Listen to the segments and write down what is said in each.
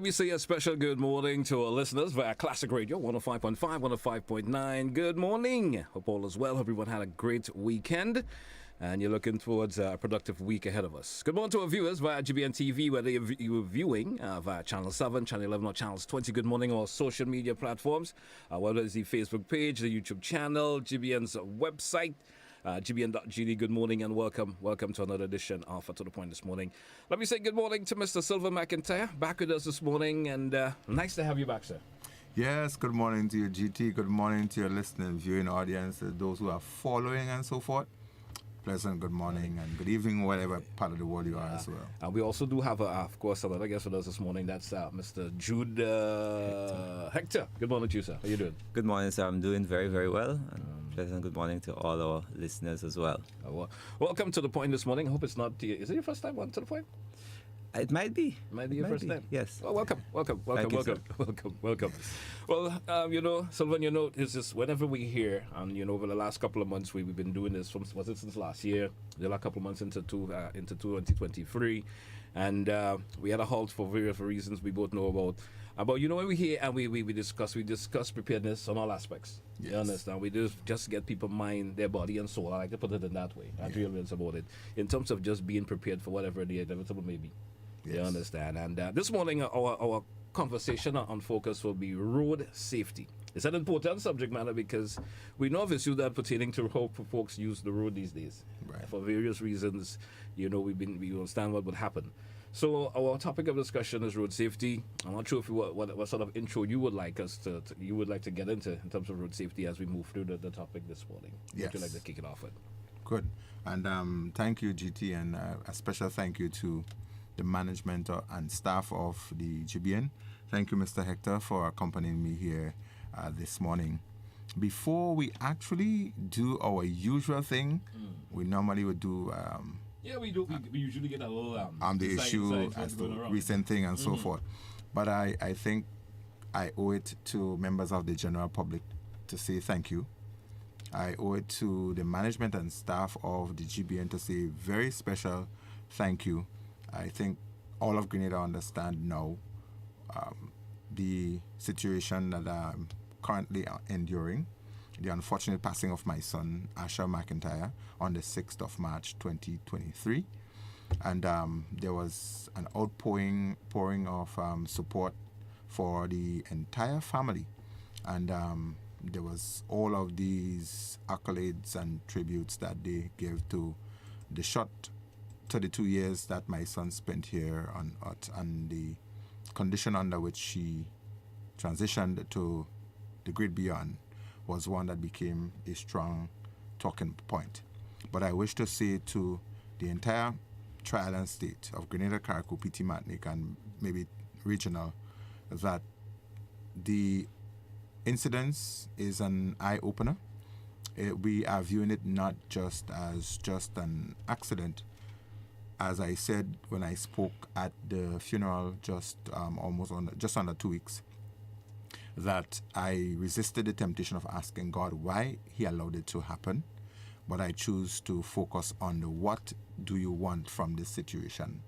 me say a special good morning to our listeners via Classic Radio 105.5, 105.9. Good morning. Hope all is well. Hope everyone had a great weekend. And you're looking towards a productive week ahead of us. Good morning to our viewers via GBN TV, whether you're viewing via Channel 7, Channel 11, or Channels 20. Good morning, our social media platforms, whether it's the Facebook page, the YouTube channel, GBN's website, gbn.gd. Good morning and welcome. Welcome to another edition of To The Point this morning. Let me say good morning to Mr. Sylvan Intyre, back with us this morning, and nice to have you back, sir. Yes, good morning to you, GT. Good morning to your listening, viewing audience, those who are following and so forth. Pleasant good morning and good evening, whatever part of the world you are as well. And we also do have, of course, another guest with us this morning. That's Mr. Jude Hector. Good morning to you, sir. How you doing? Good morning, sir. I'm doing very, very well. And pleasant good morning to all our listeners as well. Welcome to The Point this morning. I hope it's not... Is it your first time on To The Point? It might be. Might be your first time. Yes. Well, welcome. Welcome. Well, Sylvan, it's just whenever we hear, and over the last couple of months, we've been doing this since last year, the last couple of months into 2023, and we had a halt for various reasons we both know about. But when we hear and we discuss preparedness on all aspects. Yes. You understand? We just get people mind, their body and soul. I like to put it in that way. I'm real about it in terms of just being prepared for whatever the inevitable may be. Yes. You understand? And this morning, our conversation on focus will be road safety. It's an important subject matter because we know of issues that pertaining to how folks use the road these days. Right. For various reasons, we understand what would happen. So our topic of discussion is road safety. I'm not sure if what sort of intro you would like us to get into in terms of road safety as we move through the topic this morning. Yes. Would you like to kick it off with? Good. And thank you, GT, and a special thank you to the management and staff of the GBN. Thank you, Mr. Hector, for accompanying me here this morning. Before we actually do our usual thing, we normally would do... we do. We usually get a little... the issue as to recent thing and so forth. But I think I owe it to members of the general public to say thank you. I owe it to the management and staff of the GBN to say very special thank you. I think all of Grenada understand now the situation that I'm currently enduring, the unfortunate passing of my son, Asher Intyre, on the 6th of March 2023. And there was an outpouring of support for the entire family. And there was all of these accolades and tributes that they gave to the short 32 years that my son spent here on Earth, and the condition under which he transitioned to the great beyond was one that became a strong talking point. But I wish to say to the entire Tri-Island state of Grenada, Carriacou, PT Martinique, and maybe regional, that the incidence is an eye-opener. We are viewing it not just as just an accident. As I said when I spoke at the funeral just under 2 weeks, that I resisted the temptation of asking God why He allowed it to happen, but I choose to focus on the what do you want from this situation,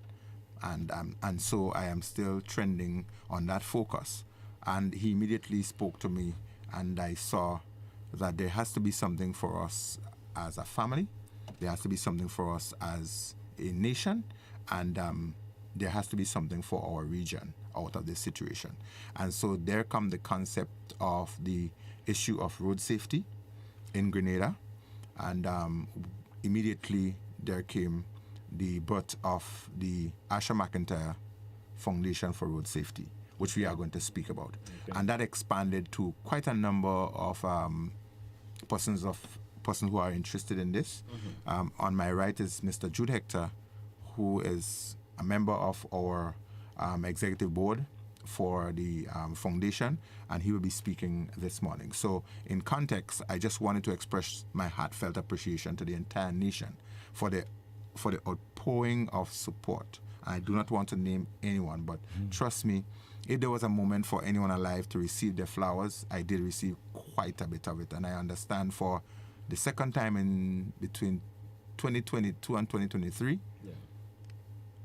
and so I am still trending on that focus. And He immediately spoke to me, and I saw that there has to be something for us as a family, there has to be something for us as a nation, and there has to be something for our region out of this situation. And so there come the concept of the issue of road safety in Grenada, and immediately there came the birth of the Asher Intyre Foundation for Road Safety, which we are going to speak about. Okay. And that expanded to quite a number of persons who are interested in this. Mm-hmm. On my right is Mr. Jude Hector, who is a member of our executive board for the foundation, and he will be speaking this morning. So in context, I just wanted to express my heartfelt appreciation to the entire nation for the outpouring of support. I do not want to name anyone, but trust me, if there was a moment for anyone alive to receive their flowers, I did receive quite a bit of it. And I understand for the second time in between 2022 and 2023,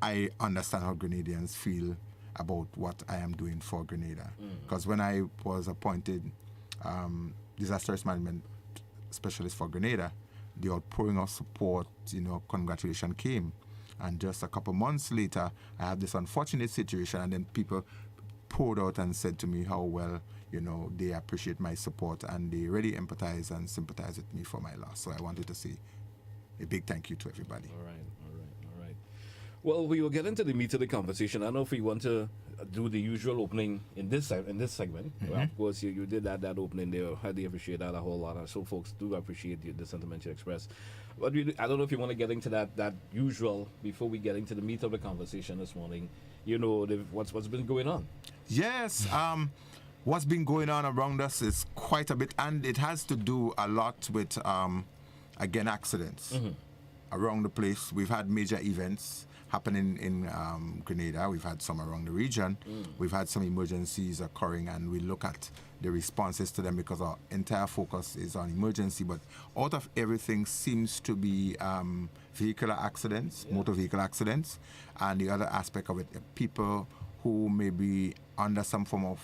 I understand how Grenadians feel about what I am doing for Grenada. Because when I was appointed disaster risk management specialist for Grenada, the outpouring of support, congratulations came. And just a couple months later, I had this unfortunate situation, and then people poured out and said to me how well, they appreciate my support, and they really empathize and sympathize with me for my loss. So I wanted to say a big thank you to everybody. All right. Well, we will get into the meat of the conversation. I don't know if we want to do the usual opening in this segment. Well, of course, you did that opening there. I highly appreciate that a whole lot. So folks do appreciate the sentiment you expressed. But I don't know if you want to get into that usual before we get into the meat of the conversation this morning. What's been going on? Yes. What's been going on around us is quite a bit, and it has to do a lot with, again, accidents around the place. We've had major events happening in Grenada. We've had some around the region. We've had some emergencies occurring, and we look at the responses to them because our entire focus is on emergency. But out of everything seems to be vehicular accidents, motor vehicle accidents, and the other aspect of it, people who may be under some form of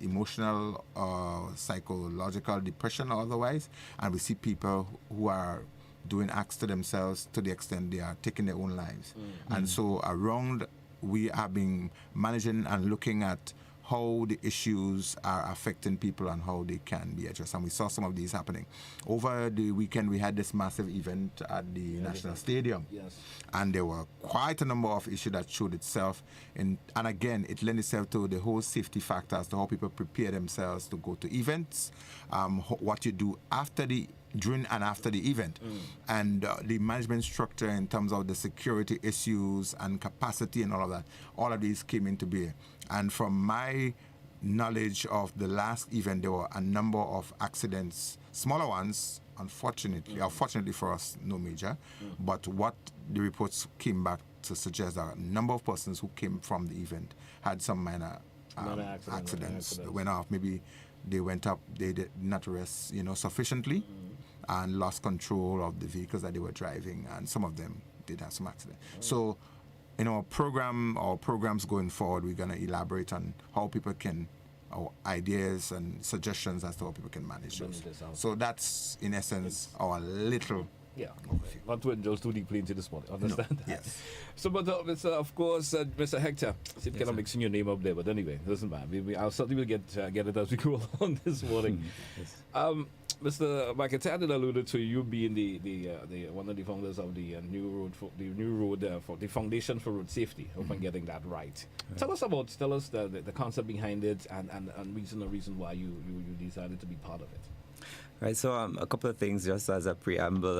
emotional or psychological depression or otherwise, and we see people who are doing acts to themselves to the extent they are taking their own lives. And so around, we have been managing and looking at how the issues are affecting people and how they can be addressed. And we saw some of these happening. Over the weekend, we had this massive event at the National Stadium. Yes. And there were quite a number of issues that showed itself. And again, it lent itself to the whole safety factor as to how people prepare themselves to go to events, what you do during and after the event, and the management structure in terms of the security issues and capacity and all of that. All of these came into bear. And from my knowledge of the last event, there were a number of accidents, smaller ones, unfortunately for us, no major. But what the reports came back to suggest that a number of persons who came from the event had some minor accidents that went off. Maybe they went up, they did not rest, sufficiently, and lost control of the vehicles that they were driving, and some of them did have some accidents. So, in our programs going forward, we're going to elaborate on how people can, our ideas and suggestions as to how people can manage those. So that's, in essence, our little. Yeah, not to indulge too deeply into this morning. Understand that? Yes. So, but of course, Mr. Hector, I'm kind of mixing your name up there, but anyway, doesn't matter. I'll certainly get it as we go along this morning. Mr. McIntyre alluded to you being the one of the founders of the the Foundation for Road Safety. Hope I'm getting that right. Tell us the concept behind it and the reason why you decided to be part of it. Right, so a couple of things just as a preamble.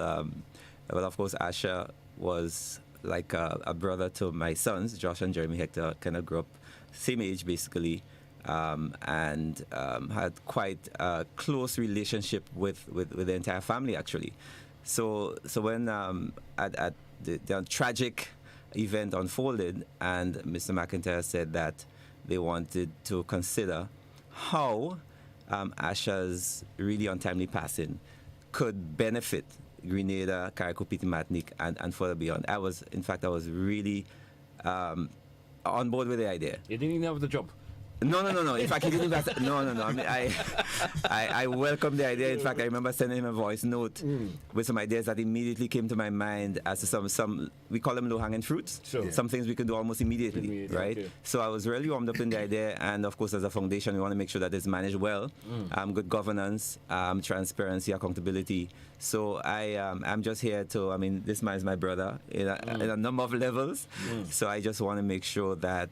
Well, of course, Asha was like a brother to my sons, Josh and Jeremy Hector, kind of grew up same age basically, and had quite a close relationship with the entire family actually. So when at the tragic event unfolded, and Mr. McIntyre said that they wanted to consider how Asha's really untimely passing could benefit Grenada, Carriacou, Martinique, and further beyond. I was really on board with the idea. You didn't even have the job. No. In fact, he didn't. No. I mean, I welcome the idea. In fact, I remember sending him a voice note with some ideas that immediately came to my mind as to some we call them low-hanging fruits. Sure. Yeah. Some things we could do almost immediately, right? Okay. So I was really warmed up in the idea, and of course, as a foundation, we want to make sure that it's managed well, good governance, transparency, accountability. So I'm just here to. I mean, this man is my brother in a number of levels. So I just want to make sure that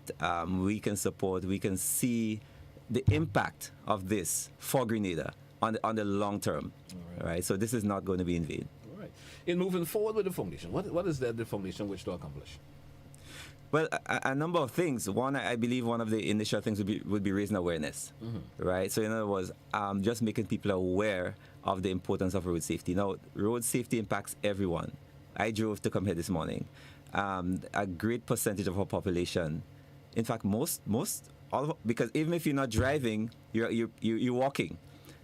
we can support, we can see the impact of this for Grenada on the long term. All right. So this is not going to be in vain. All right. In moving forward with the foundation, what is the foundation wish to accomplish? Well, a number of things. One, I believe one of the initial things would be raising awareness, right? So in other words, just making people aware of the importance of road safety. Now, road safety impacts everyone. I drove to come here this morning. A great percentage of our population, in fact, because even if you're not driving, you're walking.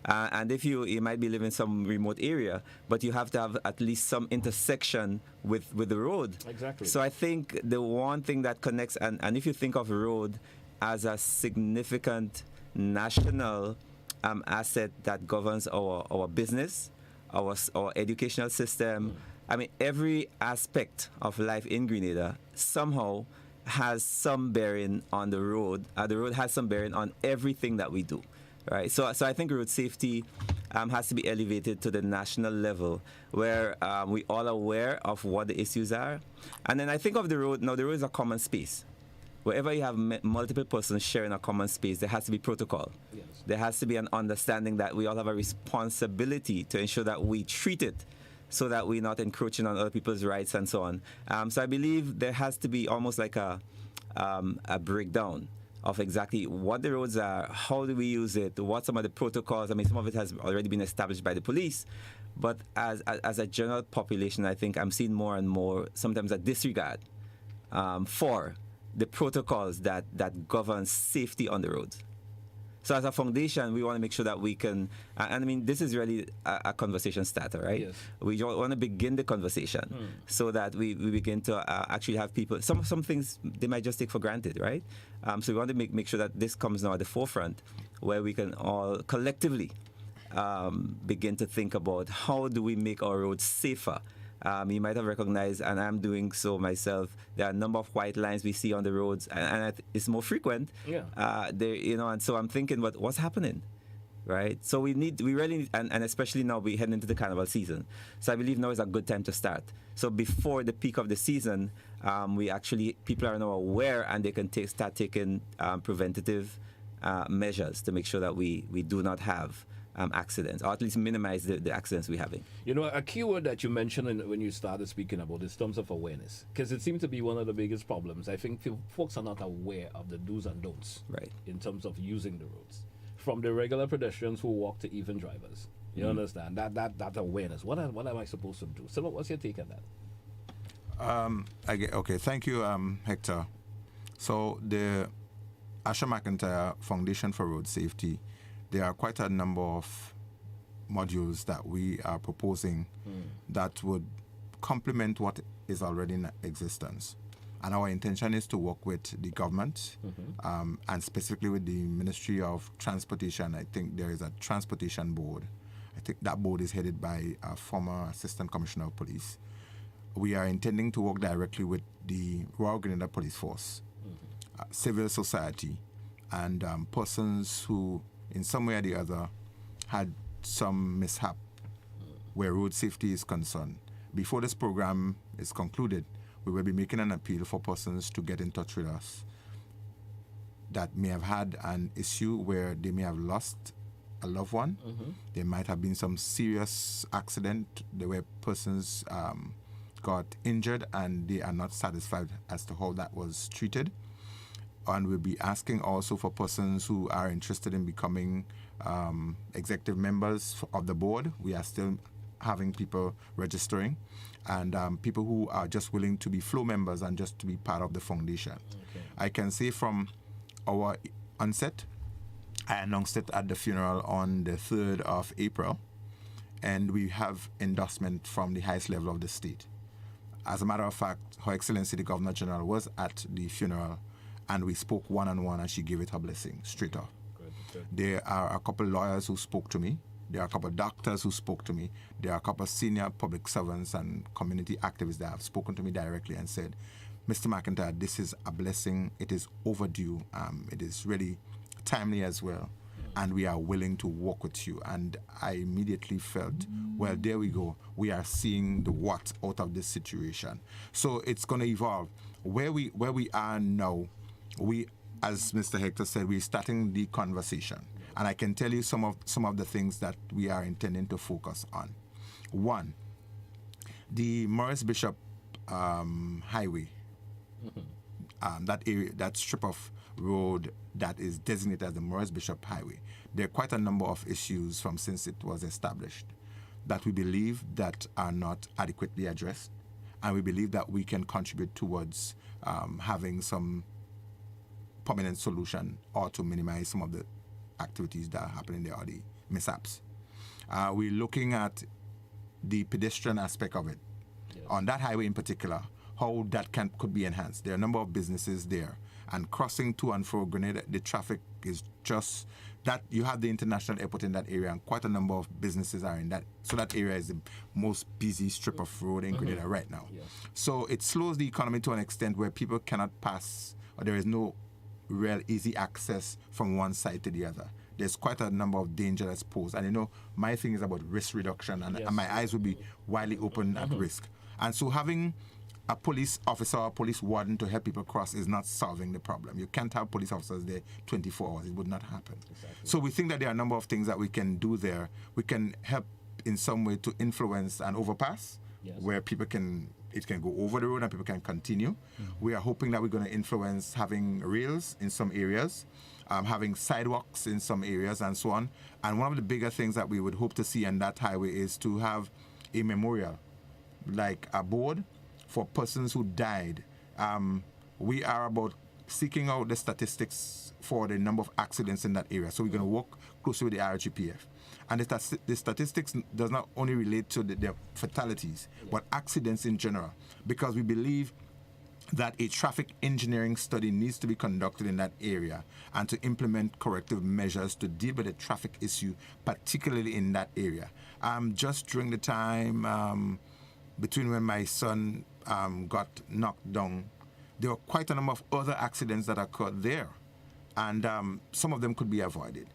And if you might be living in some remote area, but you have to have at least some intersection with the road. Exactly. So I think the one thing that connects, and if you think of road as a significant national asset that governs our business, our educational system. I mean, every aspect of life in Grenada somehow has some bearing on the road. The road has some bearing on everything that we do, right? So I think road safety has to be elevated to the national level, where we all aware of what the issues are. And then I think of the road. Now, the road is a common space. Wherever you have multiple persons sharing a common space, there has to be protocol. Yes. There has to be an understanding that we all have a responsibility to ensure that we treat it so that we're not encroaching on other people's rights and so on. So I believe there has to be almost like a breakdown of exactly what the roads are, how do we use it, what some of the protocols. I mean, some of it has already been established by the police, but as a general population, I think I'm seeing more and more sometimes a disregard for the protocols that govern safety on the roads. So as a foundation, we want to make sure that we can, and I mean, this is really a conversation starter, right? Yes. We want to begin the conversation so that we begin to actually have people, some things they might just take for granted, right? So we want to make sure that this comes now at the forefront, where we can all collectively begin to think about how do we make our roads safer. You might have recognized, and I'm doing so myself, there are a number of white lines we see on the roads, and it's more frequent. Yeah. And so I'm thinking, what's happening, right? So we really need, and especially now we're heading into the carnival season. So I believe now is a good time to start. So before the peak of the season, people are now aware, and they can start taking preventative measures to make sure that we do not have accidents, or at least minimize the accidents we're having. You know, a key word that you mentioned when you started speaking about is terms of awareness, because it seems to be one of the biggest problems. I think folks are not aware of the do's and don'ts, right, in terms of using the roads, from the regular pedestrians who walk to even drivers. You understand that awareness. What am I supposed to do? So, what's your take on that? Okay, thank you, Hector. So the Asha McIntyre Foundation for Road Safety, there are quite a number of modules that we are proposing that would complement what is already in existence. And our intention is to work with the government and specifically with the Ministry of Transportation. I think there is a transportation board. I think that board is headed by a former Assistant Commissioner of Police. We are intending to work directly with the Royal Grenada Police Force, civil society, and persons who in some way or the other had some mishap where road safety is concerned. Before this program is concluded, we will be making an appeal for persons to get in touch with us that may have had an issue where they may have lost a loved one. There might have been some serious accident where persons got injured and they are not satisfied as to how that was treated. And we'll be asking also for persons who are interested in becoming executive members of the board. We are still having people registering, and people who are just willing to be flow members and just to be part of the foundation. Okay. I can say from our onset, I announced it at the funeral on the 3rd of April, and we have endorsement from the highest level of the state. As a matter of fact, Her Excellency the Governor General was at the funeral, and we spoke one-on-one, and she gave it her blessing straight off. Good. There are a couple lawyers who spoke to me. There are a couple doctors who spoke to me. There are a couple senior public servants and community activists that have spoken to me directly and said, Mr. McIntyre, this is a blessing. It is overdue. It is really timely as well. And we are willing to work with you. And I immediately felt, well, there we go. We are seeing the what out of this situation. So it's going to evolve. Where we are now, we, as Mr. Hector said, we're starting the conversation. And I can tell you some of the things that we are intending to focus on. One, the Morris Bishop Highway, that area, that strip of road that is designated as the Morris Bishop Highway. There are quite a number of issues from since it was established that we believe that are not adequately addressed, and we believe that we can contribute towards having some permanent solution or to minimize some of the activities that are happening there or the mishaps. We're looking at the pedestrian aspect of it. Yes. On that highway in particular, how that could be enhanced. There are a number of businesses there, and crossing to and fro Grenada, the traffic is just that. You have the international airport in that area, and quite a number of businesses are in that. So that area is the most busy strip of road in Grenada right now. Yes. So it slows the economy to an extent where people cannot pass, or there is no real easy access from one side to the other. There's quite a number of danger that's posed. And my thing is about risk reduction, and my eyes will be widely open at risk. And so having a police officer or police warden to help people cross is not solving the problem. You can't have police officers there 24 hours. It would not happen. Exactly. So we think that there are a number of things that we can do there. We can help in some way to influence an overpass where people it can go over the road and people can continue. We are hoping that we're going to influence having rails in some areas, having sidewalks in some areas, and so on. And one of the bigger things that we would hope to see on that highway is to have a memorial, like a board for persons who died. We are about seeking out the statistics for the number of accidents in that area. So we're going to work closely with the RGPF. And the statistics does not only relate to the fatalities, but accidents in general, because we believe that a traffic engineering study needs to be conducted in that area and to implement corrective measures to deal with the traffic issue, particularly in that area. Just during the time between when my son got knocked down, there were quite a number of other accidents that occurred there, and some of them could be avoided.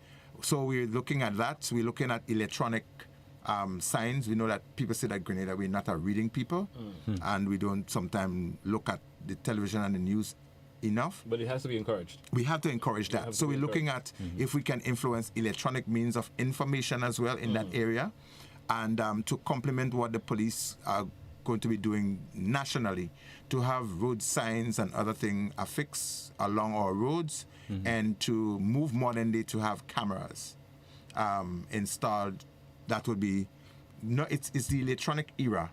So we're looking at that. We're looking at electronic signs. We know that people say that Grenada, we're not a reading people, and we don't sometimes look at the television and the news enough. But it has to be encouraged. We have to encourage that. So we're looking at if we can influence electronic means of information as well in that area, and to complement what the police are going to be doing nationally, to have road signs and other things affixed along our roads, and to move modern day to have cameras installed. That would be, it's the electronic era.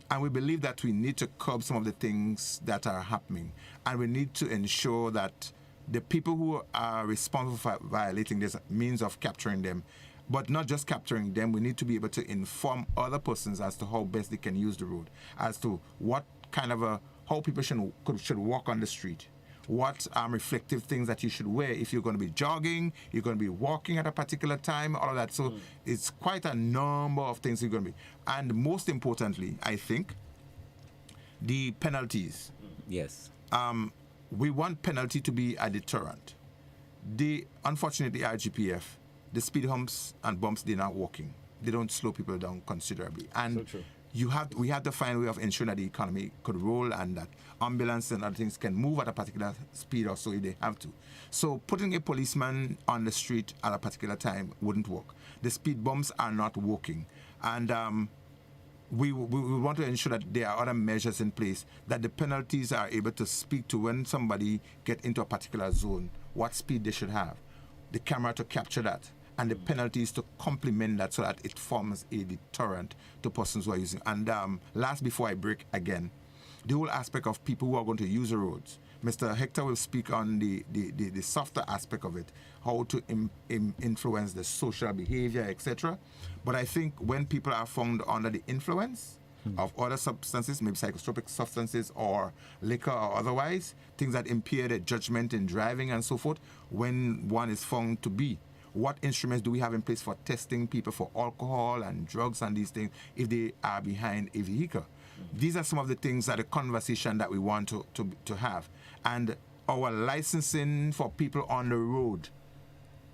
And we believe that we need to curb some of the things that are happening. And we need to ensure that the people who are responsible for violating this means of capturing them, but not just capturing them, we need to be able to inform other persons as to how best they can use the road, as to what kind of how people should walk on the street, what reflective things that you should wear if you're going to be jogging, you're going to be walking at a particular time, all of that. So it's quite a number of things you're going to be. And most importantly, I think, the penalties. Yes. We want penalty to be a deterrent. Unfortunately, RGPF, the speed humps and bumps, they're not working. They don't slow people down considerably. And so true. We have to find a way of ensuring that the economy could roll and that ambulance and other things can move at a particular speed or so if they have to. So putting a policeman on the street at a particular time wouldn't work. The speed bumps are not working. And we want to ensure that there are other measures in place, that the penalties are able to speak to when somebody get into a particular zone, what speed they should have, the camera to capture that, and the penalties to complement that so that it forms a deterrent to persons who are using. And last, before I break again, the whole aspect of people who are going to use the roads. Mr. Hector will speak on the softer aspect of it, how to influence the social behavior, etc. But I think when people are found under the influence of other substances, maybe psychotropic substances or liquor or otherwise, things that impair the judgment in driving and so forth, when one is found to be, what instruments do we have in place for testing people for alcohol and drugs and these things if they are behind a vehicle? These are some of the things that a conversation that we want to have. And our licensing for people on the road.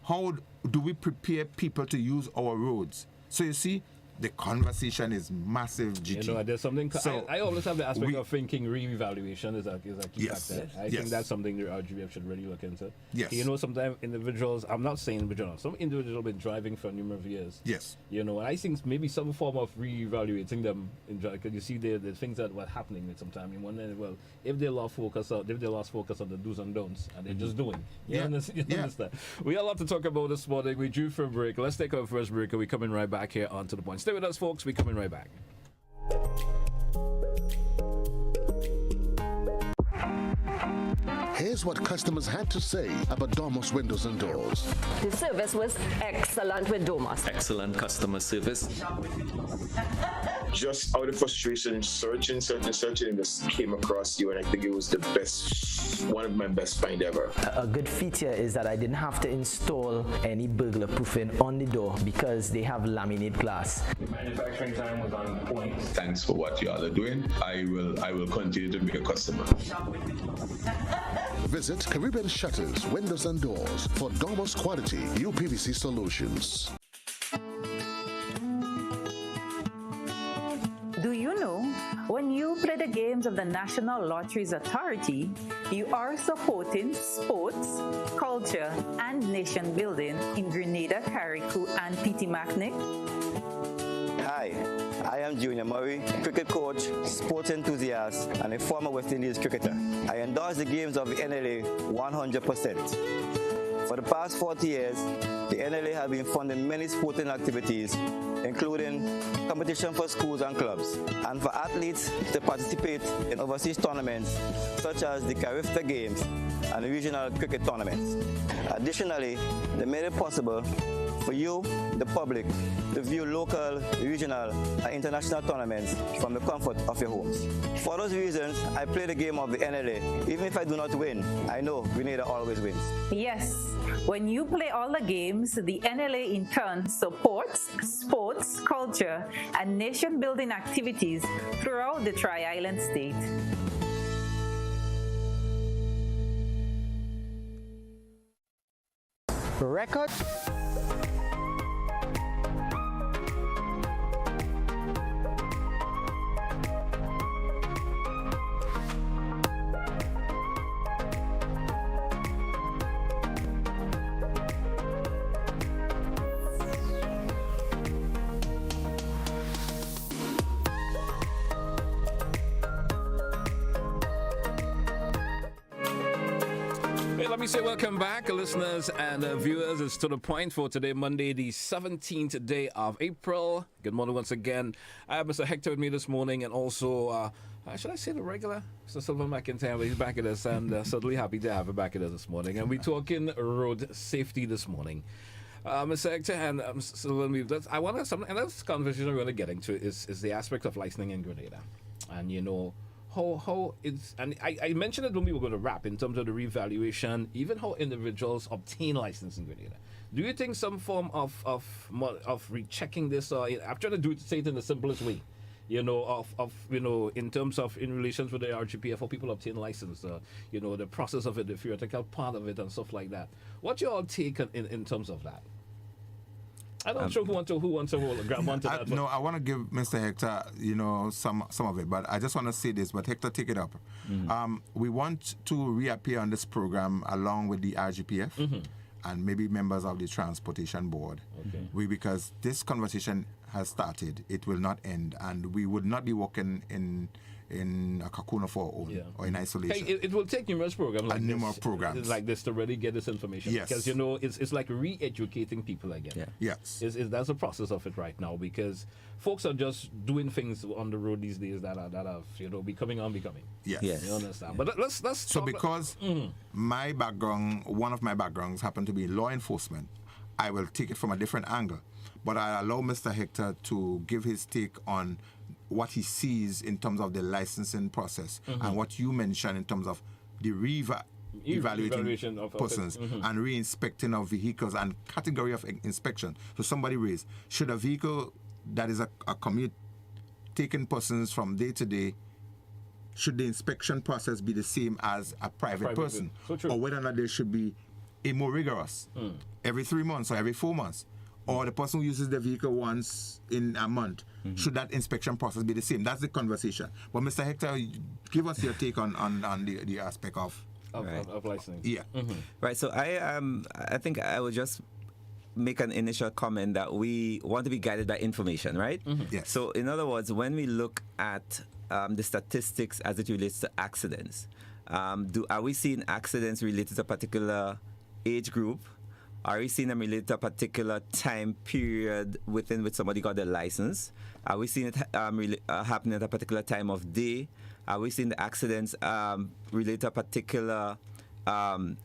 How do we prepare people to use our roads? So you see, the conversation is massive, GT. There's something. So I always have the aspect of thinking re-evaluation is a key factor. I think that's something the RGBF should really look into. Yes. Sometimes individuals, I'm not saying individuals, some individuals have been driving for numerous years. Yes. And I think maybe some form of re-evaluating them in driving, because you see the things that were happening sometimes. You wonder, well, if they lost focus on the do's and don'ts, and they're just doing. You understand? We have a lot to talk about this morning. We drew for a break. Let's take our first break, and we're coming right back here onto the point. Stay with us, folks. We're coming right back. Here's what customers had to say about Domus Windows and Doors. The service was excellent with Domus. Excellent customer service. Just out of frustration, searching, and just came across you, and I think it was the best, one of my best find ever. A good feature is that I didn't have to install any burglar proofing on the door because they have laminate glass. The manufacturing time was on point. Thanks for what you all are doing. I will continue to be a customer. Visit Caribbean Shutters, Windows and Doors for Domus quality UPVC solutions. Do you know, when you play the games of the National Lotteries Authority, you are supporting sports, culture, and nation building in Grenada, Carriacou, and Petit Martinique? Hi, I am Junior Murray, cricket coach, sports enthusiast, and a former West Indies cricketer. I endorse the games of the NLA 100%. For the past 40 years, the NLA has been funding many sporting activities, including competition for schools and clubs, and for athletes to participate in overseas tournaments such as the Carifta Games and the regional cricket tournaments. Additionally, they made it possible for you, the public, to view local, regional, and international tournaments from the comfort of your homes. For those reasons, I play the game of the NLA. Even if I do not win, I know Grenada always wins. Yes, when you play all the games, the NLA in turn supports sports, culture, and nation-building activities throughout the Tri-Island state. Record. Let me say welcome back, listeners and viewers. It's to the point for today, Monday, the 17th day of April. Good morning once again. I have Mr. Hector with me this morning, and also, should I say the regular? Mr. Sylvan McIntyre, he's back at us, and certainly happy to have him back at us this morning. And we're talking road safety this morning. Mr. Hector and Sylvan, I want to, and that's the conversation we're going to get into is the aspect of licensing in Grenada. And, you know, how it's, and I mentioned it when we were going to wrap in terms of the revaluation, even how individuals obtain license in Grenada. Do you think some form of rechecking this, or I'm trying to do it, say it in the simplest way, you know, in terms of in relations with the RGPF, how people obtain license, you know, the process of it, the theoretical part of it, and stuff like that. What's your take in terms of that? I'm not sure who wants to grab onto that. No, I want to give Mr. Hector, you know, some of it, but I just want to say this, but Hector, take it up. Mm-hmm. We want to reappear on this program along with the RGPF mm-hmm. and maybe members of the Transportation Board. Okay. Because this conversation has started, it will not end, and we would not be working in a cocoon of our own or in isolation. Hey, it will take numerous programs like this to really get this information. Yes. Because, you know, it's like re-educating people again. Yeah. Yes. That's a process of it right now, because folks are just doing things on the road these days that are you know, becoming unbecoming. Yes. You understand? But let's so because my background, one of my backgrounds happened to be law enforcement, I will take it from a different angle. But I allow Mr. Hector to give his take on what he sees in terms of the licensing process and what you mentioned in terms of the evaluating of persons and re-inspecting of vehicles and category of inspection. So somebody raised, should a vehicle that is a commute taking persons from day to day, should the inspection process be the same as a private person? So or whether or not there should be a more rigorous every 3 months or every 4 months? Or the person who uses the vehicle once in a month, should that inspection process be the same? That's the conversation. But Mr. Hector, give us your take on the aspect of licensing. Yeah. Right. So I think I would just make an initial comment that we want to be guided by information, right? Yes. So in other words, when we look at the statistics as it relates to accidents, are we seeing accidents related to a particular age group? Are we seeing them related to a particular time period within which somebody got their license? Are we seeing it happening at a particular time of day? Are we seeing the accidents related to a particular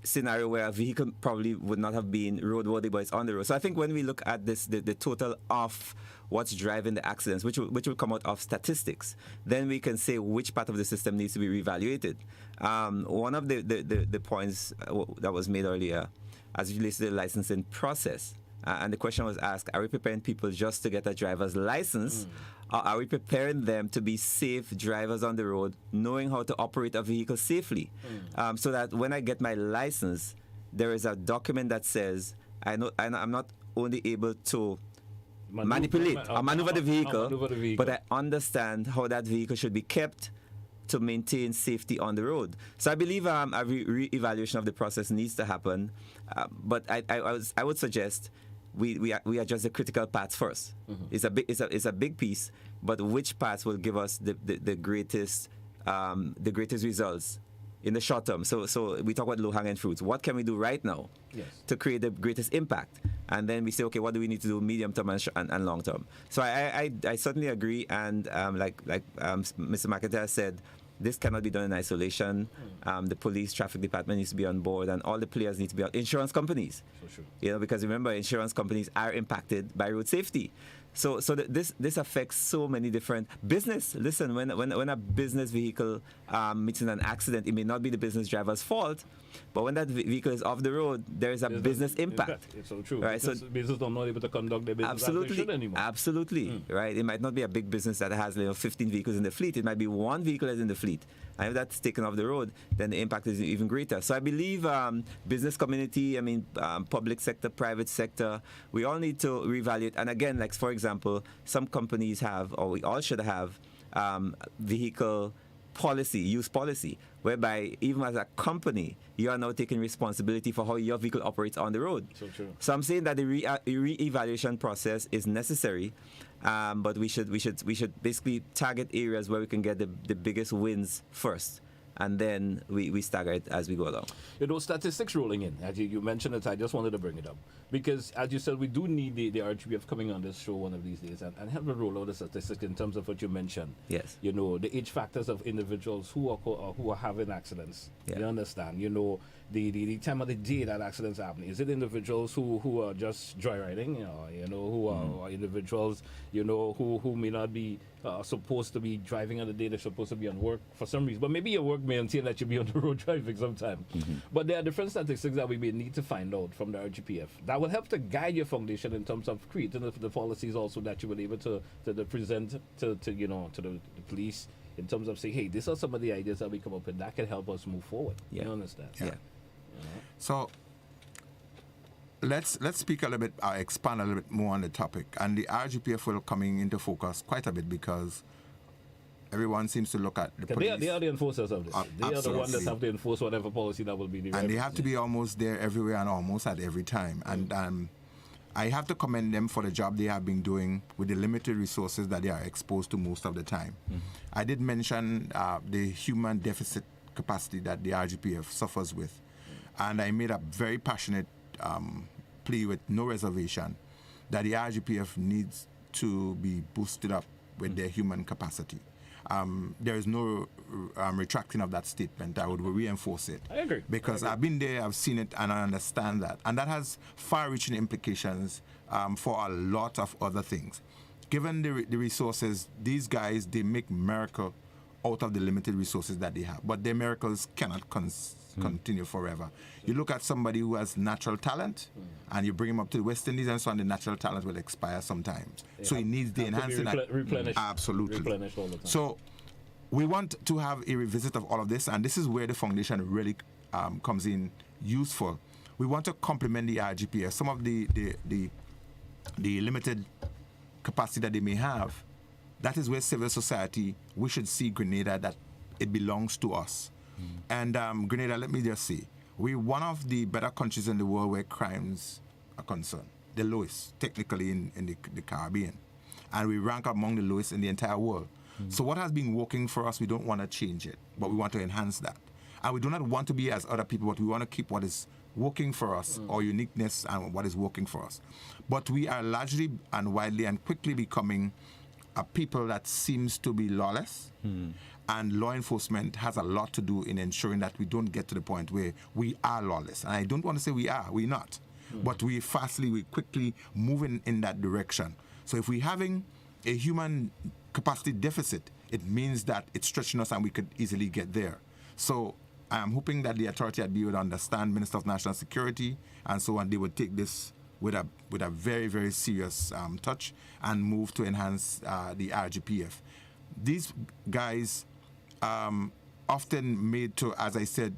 scenario where a vehicle probably would not have been roadworthy, but it's on the road. So I think when we look at this, the total of what's driving the accidents, which will come out of statistics, then we can say which part of the system needs to be reevaluated. One of the points that was made earlier, as it relates to the licensing process, and the question was asked, are we preparing people just to get a driver's license? Or are we preparing them to be safe drivers on the road, knowing how to operate a vehicle safely? So that when I get my license, there is a document that says I'm not only able to manipulate or maneuver the vehicle, but I understand how that vehicle should be kept to maintain safety on the road. So I believe a re-evaluation of the process needs to happen, but I would suggest we address the critical parts first. It's a big piece, but which parts will give us the greatest results in the short term? So we talk about low-hanging fruits. What can we do right now to create the greatest impact? And then we say, okay, what do we need to do medium term and long term? So I certainly agree, and like Mr. McIntyre said, this cannot be done in isolation. The police, traffic department needs to be on board, and all the players need to be on. Insurance companies, because remember, insurance companies are impacted by road safety. So this affects so many different business. Listen, when a business vehicle meets in an accident, it may not be the business driver's fault, but when that vehicle is off the road, there is a business impact. It's so true. Right? So business are not able to conduct their business as they should anymore. Absolutely. Right? It might not be a big business that has 15 vehicles in the fleet. It might be one vehicle that's in the fleet. And if that's taken off the road, then the impact is even greater. So I believe business community, public sector, private sector, we all need to reevaluate. And again, like for example, some companies have, or we all should have, vehicle use policy, whereby even as a company, you are now taking responsibility for how your vehicle operates on the road. So true. So I'm saying that the re-evaluation process is necessary, but we should basically target areas where we can get the biggest wins first, and then we stagger it as we go along. Statistics rolling in. As you mentioned it, I just wanted to bring it up. Because, as you said, we do need the RGPF coming on this show one of these days and help to roll out the statistics in terms of what you mentioned. Yes. The age factors of individuals who are having accidents. Yeah. You understand? The time of the day that accidents happen. Is it individuals who are just joyriding? Who are individuals, who may not be supposed to be driving on the day they're supposed to be on work for some reason. But maybe your work may entail that you be on the road driving sometime. But there are different statistics that we may need to find out from the RGPF. That will help to guide your foundation in terms of creating the policies also that you will be able to present to the police in terms of saying, hey, these are some of the ideas that we come up with that can help us move forward. You understand? Yeah. So let's speak a little bit, expand a little bit more on the topic. And the RGPF will coming into focus quite a bit because everyone seems to look at the police. They are the enforcers of this. They are the ones that have to enforce whatever policy that will be derived. And they have to be almost there everywhere and almost at every time. And I have to commend them for the job they have been doing with the limited resources that they are exposed to most of the time. I did mention the human deficit capacity that the RGPF suffers with. And I made a very passionate plea with no reservation that the RGPF needs to be boosted up with their human capacity. There is no retracting of that statement. I would reinforce it. I agree. Because I've been there, I've seen it, and I understand that. And that has far-reaching implications for a lot of other things. Given the resources, these guys, they make miracle out of the limited resources that they have. But their miracles cannot continue forever. You look at somebody who has natural talent and you bring him up to the West Indies and so on, the natural talent will expire sometimes. So he needs the enhancing. Absolutely. Replenish all the time. So we want to have a revisit of all of this, and this is where the foundation really comes in useful. We want to complement the RGPF. Some of the limited capacity that they may have, that is where civil society, we should see Grenada that it belongs to us. And Grenada, let me just say, we're one of the better countries in the world where crimes are concerned. The lowest, technically, in the Caribbean. And we rank among the lowest in the entire world. So what has been working for us, we don't want to change it, but we want to enhance that. And we do not want to be as other people, but we want to keep what is working for us, our uniqueness and what is working for us. But we are largely and widely and quickly becoming a people that seems to be lawless. And law enforcement has a lot to do in ensuring that we don't get to the point where we are lawless. And I don't want to say we're not. But we're quickly moving in that direction. So if we're having a human capacity deficit, it means that it's stretching us and we could easily get there. So I'm hoping that the authority at BU would understand, Minister of National Security and so on, they would take this with a very, very serious touch and move to enhance the RGPF. These guys often made to, as I said,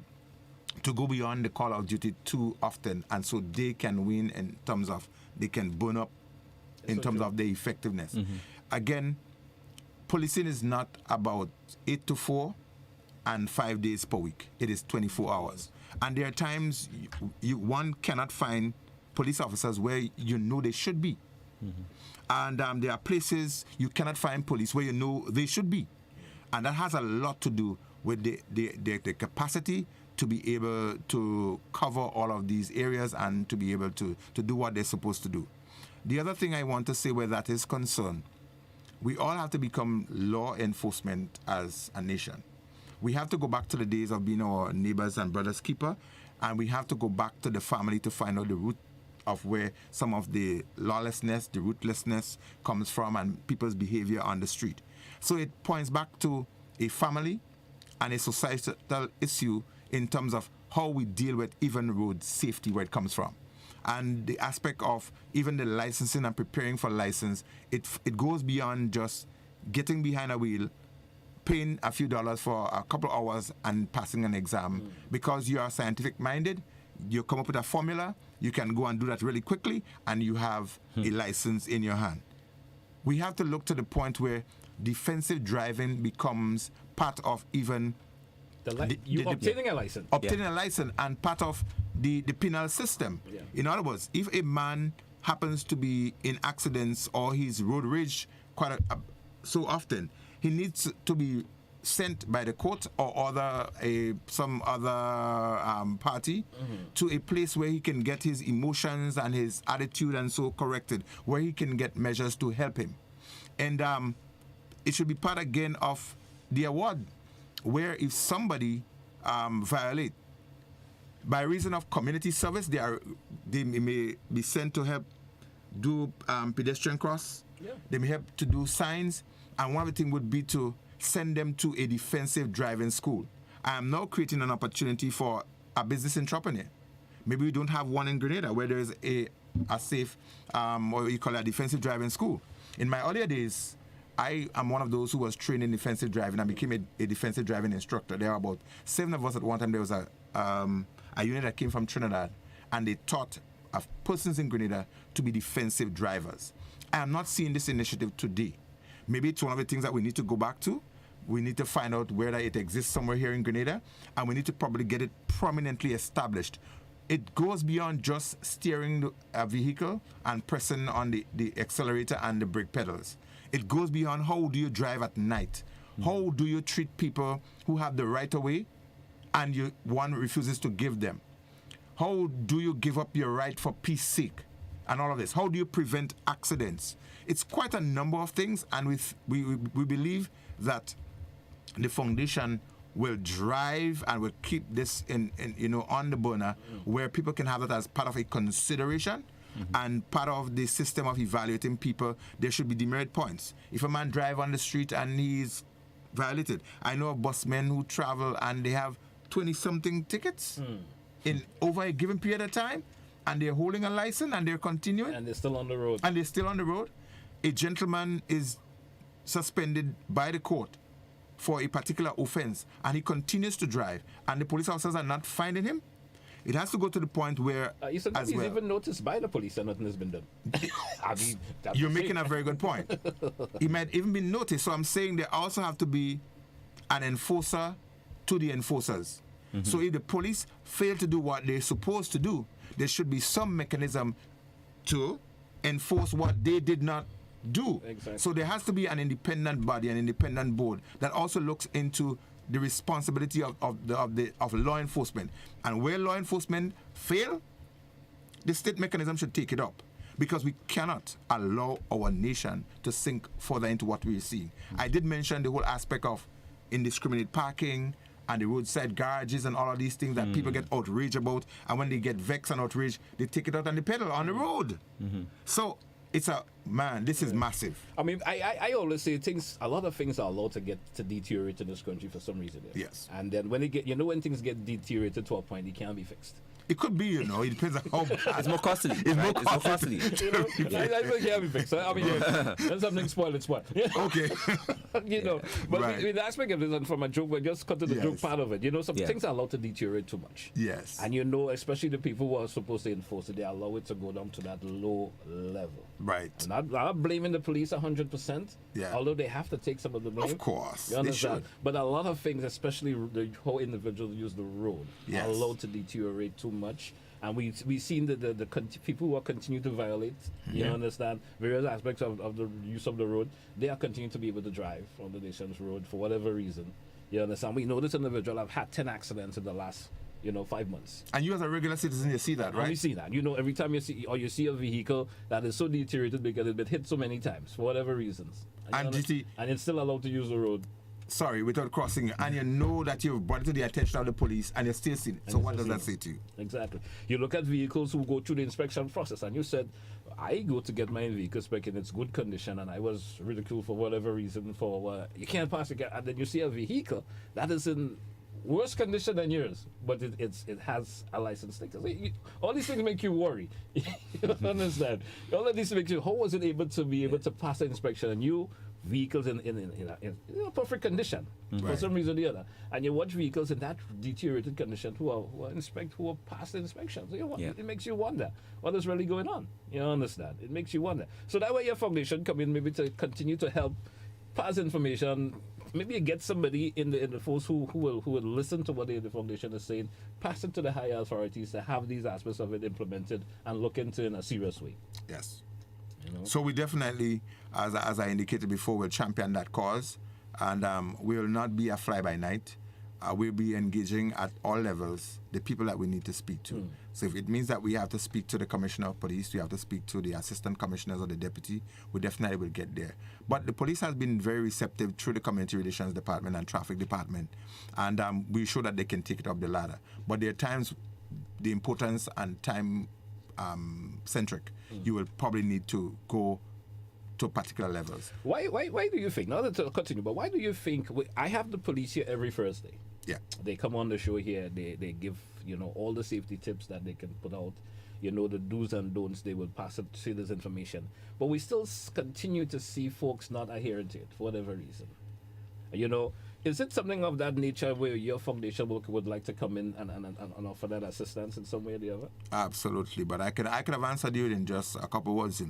to go beyond the call of duty too often, and so they can win in terms of, they can burn up in terms of their effectiveness. Again, policing is not about 8 to 4 and 5 days per week. It is 24 hours. And there are times one cannot find police officers where you know they should be. And there are places you cannot find police where you know they should be. And that has a lot to do with the capacity to be able to cover all of these areas and to be able to do what they're supposed to do. The other thing I want to say where that is concerned, we all have to become law enforcement as a nation. We have to go back to the days of being our neighbors and brothers' keeper, and we have to go back to the family to find out the root of where some of the lawlessness, the rootlessness comes from and people's behavior on the street. So it points back to a family and a societal issue in terms of how we deal with even road safety, where it comes from. And the aspect of even the licensing and preparing for license, it goes beyond just getting behind a wheel, paying a few dollars for a couple of hours and passing an exam. Because you are scientific minded, you come up with a formula, you can go and do that really quickly, and you have a license in your hand. We have to look to the point where defensive driving becomes part of even obtaining a license. Obtaining a license and part of the penal system. In other words, if a man happens to be in accidents or he's road rage so often, he needs to be sent by the court or some other party to a place where he can get his emotions and his attitude and so corrected, where he can get measures to help him. And it should be part again of the award, where if somebody violate by reason of community service, they may be sent to help do pedestrian cross. They may help to do signs, and one of the things would be to send them to a defensive driving school. I am now creating an opportunity for a business entrepreneur. Maybe we don't have one in Grenada where there is a safe, or you call it a defensive driving school. In my earlier days, I am one of those who was trained in defensive driving. I became a defensive driving instructor. There were about 7 of us at one time. There was a unit that came from Trinidad, and they taught persons in Grenada to be defensive drivers. I am not seeing this initiative today. Maybe it's one of the things that we need to go back to. We need to find out whether it exists somewhere here in Grenada, and we need to probably get it prominently established. It goes beyond just steering a vehicle and pressing on the accelerator and the brake pedals. It goes beyond how do you drive at night? How do you treat people who have the right of way and one refuses to give them? How do you give up your right for peace sake? And all of this. How do you prevent accidents? It's quite a number of things, and we believe that the foundation will drive and will keep this on the burner, where people can have that as part of a consideration. And part of the system of evaluating people, there should be demerit points. If a man drive on the street and he's violated, I know of busmen who travel and they have 20-something tickets in over a given period of time, and they're holding a license and they're continuing. And they're still on the road. A gentleman is suspended by the court for a particular offense, and he continues to drive, and the police officers are not finding him. It has to go to the point where... he's even noticed by the police and nothing has been done. You're making a very good point. He might even be noticed. So I'm saying there also have to be an enforcer to the enforcers. So if the police fail to do what they're supposed to do, there should be some mechanism to enforce what they did not do. Exactly. So there has to be an independent body, an independent board that also looks into the responsibility of law enforcement. And where law enforcement fail, the state mechanism should take it up, because we cannot allow our nation to sink further into what we're seeing. I did mention the whole aspect of indiscriminate parking and the roadside garages and all of these things that people get outraged about, and when they get vexed and outraged, they take it out on the pedal on the road. So it's this is massive. I mean, I always say a lot of things are allowed to get to deteriorate in this country for some reason. Yes. And then when when things get deteriorated to a point, it can't be fixed. It could be, it depends on how bad. It's more costly. It's more costly. I think it can't be fixed. I mean, when something spoiled, it's spoiled. Okay. But right. The aspect of this, and from a joke, but just cut to the joke part of it. Some things are allowed to deteriorate too much. Yes. And especially the people who are supposed to enforce it, they allow it to go down to that low level. Right. And I'm not blaming the police 100%. Yeah. Although they have to take some of the blame. Of course. You understand? But a lot of things, especially how individuals use the road, are allowed to deteriorate too much. And we've seen the people who are continue to violate, you understand, various aspects of the use of the road, they are continuing to be able to drive on the nation's road for whatever reason. You understand? We know this individual have had 10 accidents in the last 5 months. And you as a regular citizen, you see that, right? You see that. Every time you see a vehicle that is so deteriorated because it's been hit so many times for whatever reasons. And it's still allowed to use the road. Sorry, without crossing, and you know that you've brought it to the attention of the police and you're still seeing it. So what does that say to you? Exactly. You look at vehicles who go through the inspection process, and you said, I go to get my vehicle spec in its good condition, and I was ridiculed for whatever reason you can't pass it, and then you see a vehicle that is in worse condition than yours, but it has a license sticker. All these things make you worry. You understand? All of these make you, how was it able to pass the inspection, and you vehicles in a perfect condition for some reason or the other, and you watch vehicles in that deteriorated condition who are past the inspection. So it makes you wonder what is really going on. You understand? It makes you wonder. So that way your foundation come in maybe to continue to help pass information. Maybe you get somebody in the force who will listen to what the foundation is saying, pass it to the higher authorities to have these aspects of it implemented and look into it in a serious way. Yes. So we definitely, as I indicated before, will champion that cause, and we will not be a fly-by-night. We'll be engaging at all levels the people that we need to speak to. So if it means that we have to speak to the commissioner of police, we have to speak to the assistant commissioners or the deputy, we definitely will get there. But the police has been very receptive through the community relations department and traffic department, and we're sure that they can take it up the ladder. But there are times the importance and time centric, you will probably need to go to particular levels. Why do you think, not to continue, but why do you think, I have the police here every Thursday. Yeah. They come on the show here, they give, all the safety tips that they can put out, the do's and don'ts, they will pass it to this information. But we still continue to see folks not adhering to it for whatever reason. Is it something of that nature where your foundation would like to come in and offer that assistance in some way or the other? Absolutely, but I could have answered you in just a couple words.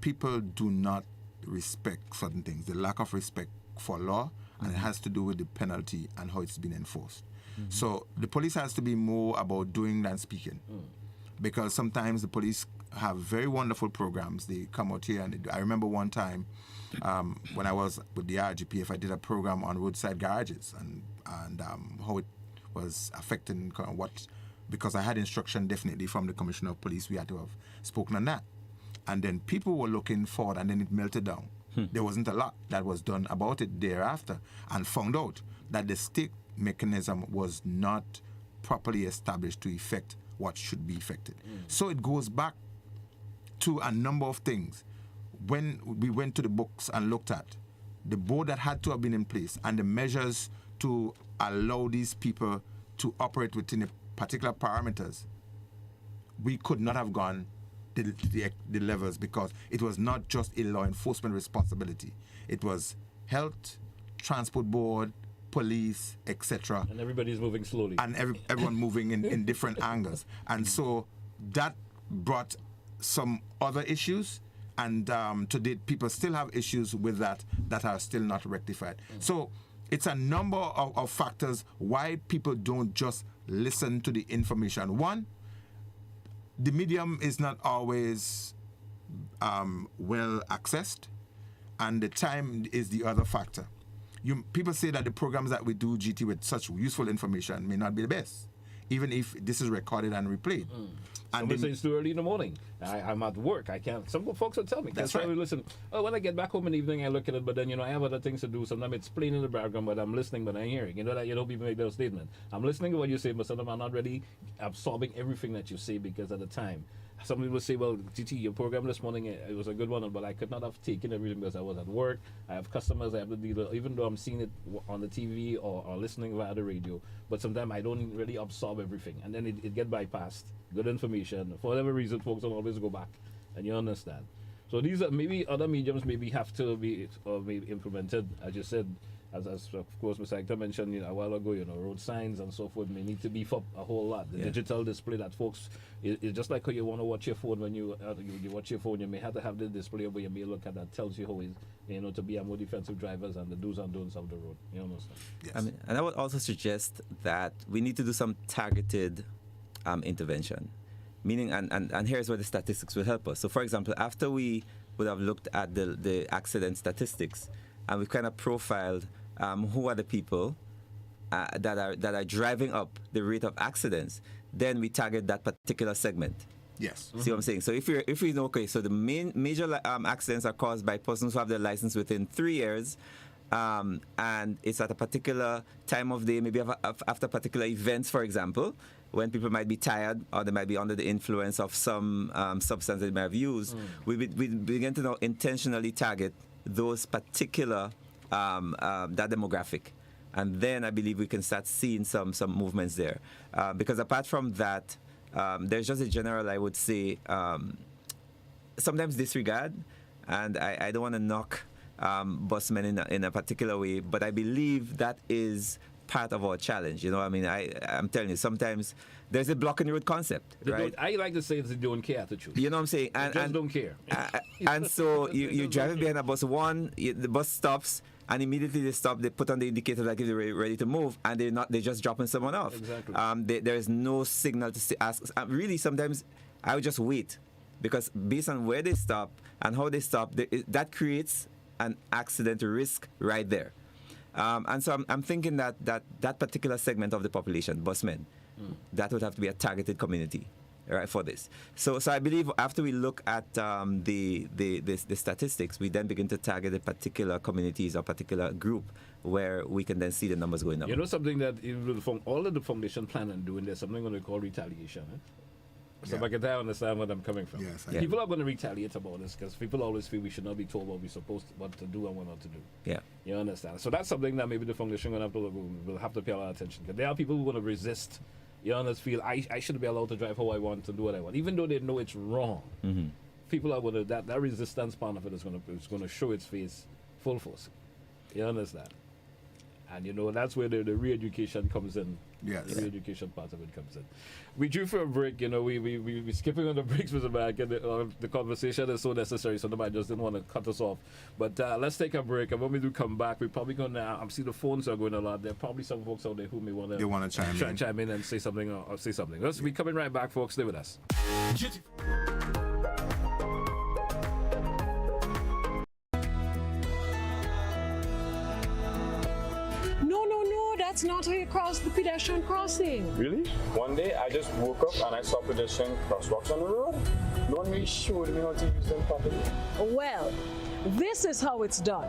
People do not respect certain things. The lack of respect for law, and it has to do with the penalty and how it's been enforced. So the police has to be more about doing than speaking, because sometimes the police have very wonderful programs. They come out here, and I remember one time when I was with the RGPF, I did a program on roadside garages and how it was affecting because I had instruction definitely from the Commissioner of Police. We had to have spoken on that. And then people were looking forward, and then it melted down. There wasn't a lot that was done about it thereafter, and found out that the state mechanism was not properly established to effect what should be effected. So it goes back to a number of things. When we went to the books and looked at the board that had to have been in place and the measures to allow these people to operate within particular parameters, we could not have gone the levels, because it was not just a law enforcement responsibility. It was health, transport board, police, etc. And everybody's moving slowly. And everyone moving in different angles. And so that brought some other issues, and to date, people still have issues with that are still not rectified. So it's a number of factors why people don't just listen to the information. One, the medium is not always well accessed, and the time is the other factor. People say that the programs that we do, GT, with such useful information may not be the best. even if this is recorded and replayed. And Somebody says it's too early in the morning. I'm at work. I can't. Some folks will tell me. That's right. Listen, when I get back home in the evening, I look at it, but then, I have other things to do. Sometimes it's playing in the background, but I'm listening, but I'm hearing. People make those statements. I'm listening to what you say, but sometimes I'm not really absorbing everything that you say because at the time. Some people say, well, TT, your program this morning, it was a good one, but I could not have taken everything because I was at work. I have customers I have to deal with, even though I'm seeing it on the TV or listening via the radio. But sometimes I don't really absorb everything. And then it get bypassed. Good information. For whatever reason, folks don't always go back. And you understand. So these are maybe other mediums maybe have to be maybe implemented, as you said. As of course, Mr. Hector mentioned a while ago, road signs and so forth may need to beef up a whole lot. The digital display that folks, it's just like how you want to watch your phone when you watch your phone, you may have to have the display where you may look at that tells you how it's, to be a more defensive drivers and the do's and don'ts of the road. You understand? Yes. And I would also suggest that we need to do some targeted intervention. Meaning, and here's where the statistics will help us. So, for example, after we would have looked at the accident statistics, and we kind of profiled who are the people that are driving up the rate of accidents, then we target that particular segment. Yes. See what I'm saying? So if we know, okay, so the major accidents are caused by persons who have their license within 3 years, and it's at a particular time of day, maybe after particular events, for example, when people might be tired or they might be under the influence of some substance they might have used, we begin to now intentionally target those particular that demographic, and then I believe we can start seeing some movements there. Because apart from that, there's just a general, I would say, sometimes disregard, and I don't want to knock busmen in a particular way, but I believe that is part of our challenge. I'm telling you, sometimes there's a block in the road concept, right? I like to say it's a don't care attitude. You know what I'm saying? And just don't care. And so you're driving behind a bus. The bus stops, and immediately they stop. They put on the indicator that they're ready to move, and they're just dropping someone off. Exactly. There is no signal to ask. Really, sometimes I would just wait, because based on where they stop and how they stop, that creates an accident risk right there. And so I'm thinking that particular segment of the population, busmen, that would have to be a targeted community, right, for this. So I believe after we look at the statistics, we then begin to target the particular communities or particular group where we can then see the numbers going up. Something that all of the foundation plan and doing, there's something what they call retaliation. So I can understand where I'm coming from. Yes, people are going to retaliate about this because people always feel we should not be told what what to do and what not to do. Yeah, you understand. So that's something that maybe the foundation will have to pay a lot of attention, because there are people who want to resist. You feel I should be allowed to drive how I want, to do what I want, even though they know it's wrong. Mm-hmm. People are going to that resistance part of it is going to show its face full force. You understand? And that's where the re-education comes in. Yes. The re-education part of it comes in. We drew for a break. We skipping on the breaks, Mr. Back, and the conversation is so necessary, so nobody just didn't want to cut us off. But let's take a break, and when we do come back, we're probably going to, I see the phones are going a lot. There are probably some folks out there who may want to chime in and say something or say something. We're coming right back, folks. Stay with us. No, that's not how you cross the pedestrian crossing. Really? One day I just woke up and I saw pedestrian crosswalks on the road. No one really showed me how to use them properly. Well, this is how it's done.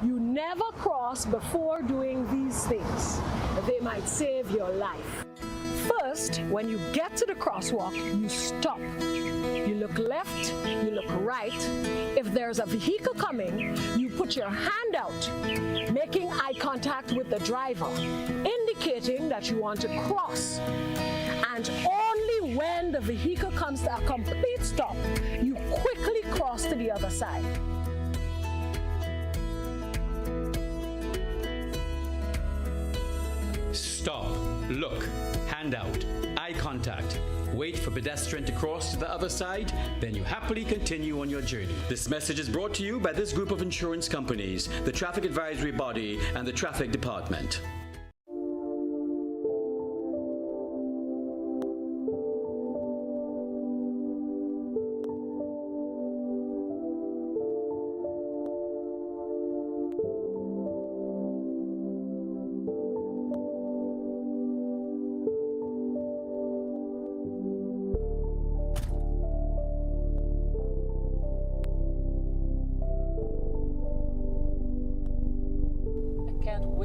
You never cross before doing these things. They might save your life. First, when you get to the crosswalk, you stop. You look left, you look right. If there's a vehicle coming, you put your hand out, making eye contact with the driver, indicating that you want to cross. And only when the vehicle comes to a complete stop, you quickly cross to the other side. Stop, look, hand out, eye contact. Wait for pedestrian to cross to the other side, then you happily continue on your journey. This message is brought to you by this group of insurance companies, the Traffic Advisory Body, and the Traffic Department.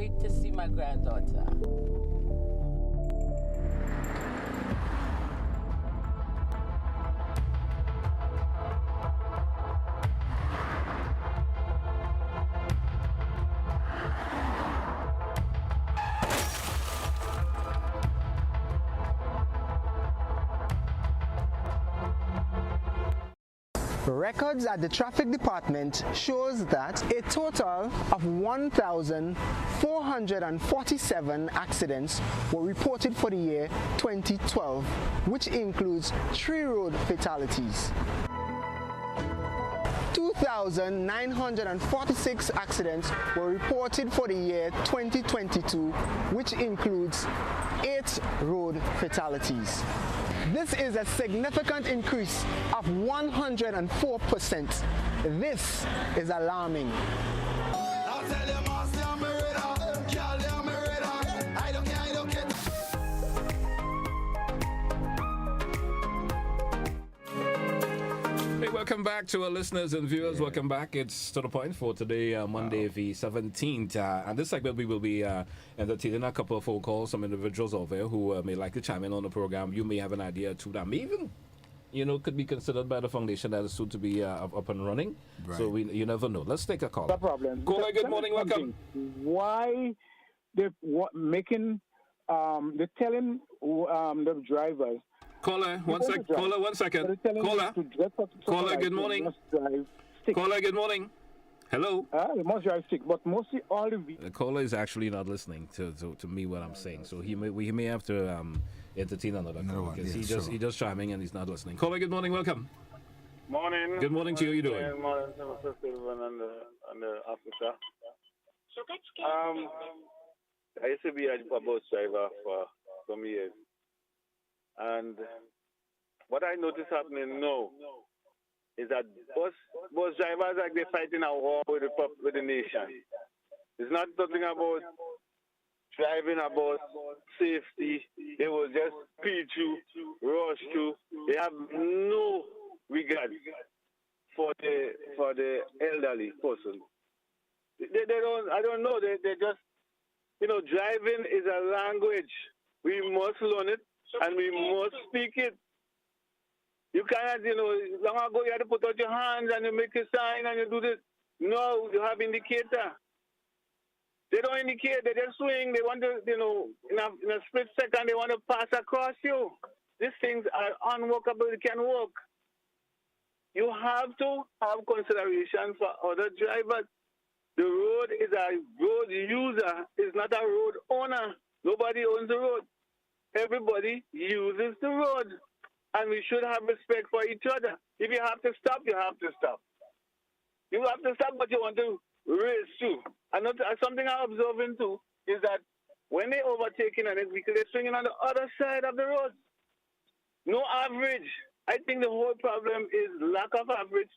wait to see my granddaughter. Records at the traffic department shows that a total of 1,447 accidents were reported for the year 2012, which includes 3 road fatalities. 2,946 accidents were reported for the year 2022, which includes 8 road fatalities. This is a significant increase of 104%. This is alarming. Hey, welcome back to our listeners and viewers. Welcome back. It's To The Point for today, Monday, the 17th. And this segment, we will be entertaining a couple of phone calls, some individuals over there who may like to chime in on the program. You may have an idea to them. Even, could be considered by the foundation that is soon to be up and running. Right. So you never know. Let's take a call. No problem. Caller, good morning. Welcome. Why they're making, they're telling the drivers. Caller, one second. Caller, good morning. Caller, good morning. Hello. You must drive stick, but mostly all the caller is actually not listening to me what I'm saying, so we may have to entertain another call because he's just chiming and he's not listening. Caller, good morning. Welcome. Morning. Good morning to you. How you doing? Good morning to Mr. Sylvan and the officer. I used to be a bus driver for some years. And what I notice happening now is that bus drivers are they're fighting a war with the nation. It's not talking about driving a bus, safety. They will just speed you, rush you. They have no regard for the elderly person. They don't. I don't know. They just driving is a language. We must learn it. And we must speak it. You cannot, long ago you had to put out your hands and you make a sign and you do this. No, you have indicator. They don't indicate, they just swing. They want to, in a split second, they want to pass across you. These things are unworkable, they can't work. You have to have consideration for other drivers. The road is a road user, it's not a road owner. Nobody owns the road. Everybody uses the road, and we should have respect for each other. If you have to stop, you have to stop. You have to stop, but you want to race too. And something I'm observing too is that when they overtaking and they're swinging on the other side of the road, no average. I think the whole problem is lack of average